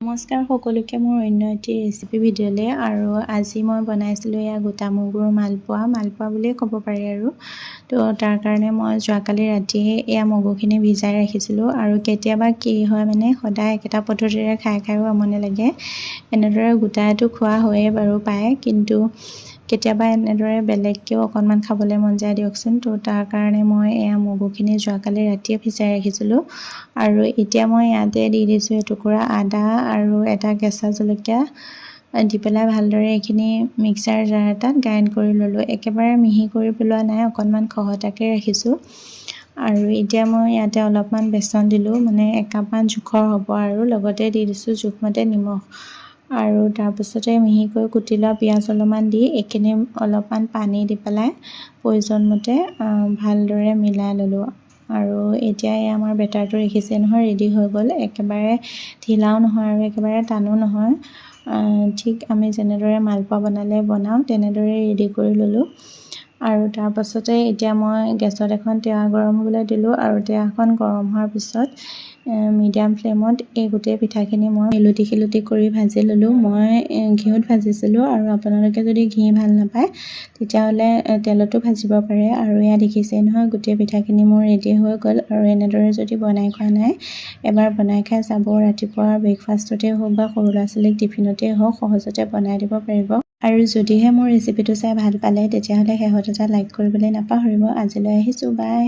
নমস্কাৰ সকলোকে মোৰ অন্য এটি ৰেচিপি ভিডিঅ'লৈ। আৰু আজি মই বনাইছিলোঁ এয়া গোটা মগুৰ মালপোৱা বুলিয়ে ক'ব পাৰি আৰু। তো তাৰ কাৰণে মই যোৱাকালি ৰাতিয়ে এয়া মগুখিনি ভিজাই ৰাখিছিলোঁ। আৰু কেতিয়াবা কি হয় মানে সদায় একেটা পদ্ধতিৰে খায়ো আমনি লাগে। এনেদৰে গোটাইটো খোৱা হয়ে বাৰু পায়, কিন্তু কেতিয়াবা এনেদৰে বেলেগকৈও অকণমান খাবলৈ মন যায় দিয়কচোন। তো তাৰ কাৰণে মই এয়া মগুখিনি যোৱাকালি ৰাতিয়ে ভিজাই ৰাখিছিলোঁ। আৰু এতিয়া মই ইয়াতে দি দিছোঁ এটুকুৰা আদা আৰু এটা কেঁচা জলকীয়া দি পেলাই ভালদৰে এইখিনি মিক্সাৰ জাৰ এটাত গ্ৰাইণ্ড কৰি ল'লোঁ। একেবাৰে মিহি কৰি পেলোৱা নাই, অকণমান খহটাকৈ ৰাখিছোঁ। আৰু এতিয়া মই ইয়াতে অলপমান বেচন দিলোঁ, মানে একাপমান জোখৰ হ'ব, আৰু লগতে দি দিছোঁ জোখমতে নিমখ। আৰু তাৰপিছতে মিহিকৈ কুটি লোৱা পিঁয়াজ অলপমান দি এইখিনি অলপমান পানী দি পেলাই প্ৰয়োজন মতে ভালদৰে মিলাই ল'লোঁ। আৰু এতিয়া এই আমাৰ বেটাৰটো দেখিছে নহয়, ৰেডি হৈ গ'ল। একেবাৰে ঢিলাও নহয় আৰু একেবাৰে টানো নহয়, ঠিক আমি যেনেদৰে মালপোৱা বনাওঁ তেনেদৰে ৰেডি কৰি ল'লোঁ। আৰু তাৰপাছতে এতিয়া মই গেছত এখন টেৱা গৰম হ'বলৈ দিলোঁ। আৰু টেৱাখন গৰম হোৱাৰ পিছত মিডিয়াম ফ্লেমত এই গোটেই পিঠাখিনি মই শিলুটি কৰি ভাজি ল'লোঁ। মই ঘিউত ভাজিছিলোঁ, আৰু আপোনালোকে যদি ঘি ভাল নাপায় তেতিয়াহ'লে তেলতো ভাজিব পাৰে। আৰু এয়া দেখিছে নহয়, গোটেই পিঠাখিনি মোৰ ৰেডি হৈ গ'ল। আৰু এনেদৰে যদি বনাই খোৱা নাই, এবাৰ বনাই খাই চাব। ৰাতিপুৱা ব্ৰেকফাষ্টতে হওক বা সৰু ল'ৰা ছোৱালীক টিফিনতে হওক সহজতে বনাই দিব পাৰিব। আৰু যদিহে মোৰ ৰেচিপিটো চাই ভাল পালে তেতিয়াহ'লে শেহত এটা লাইক কৰিবলৈ নাপাহৰিব। আজিলৈ আহিছোঁ, বাই।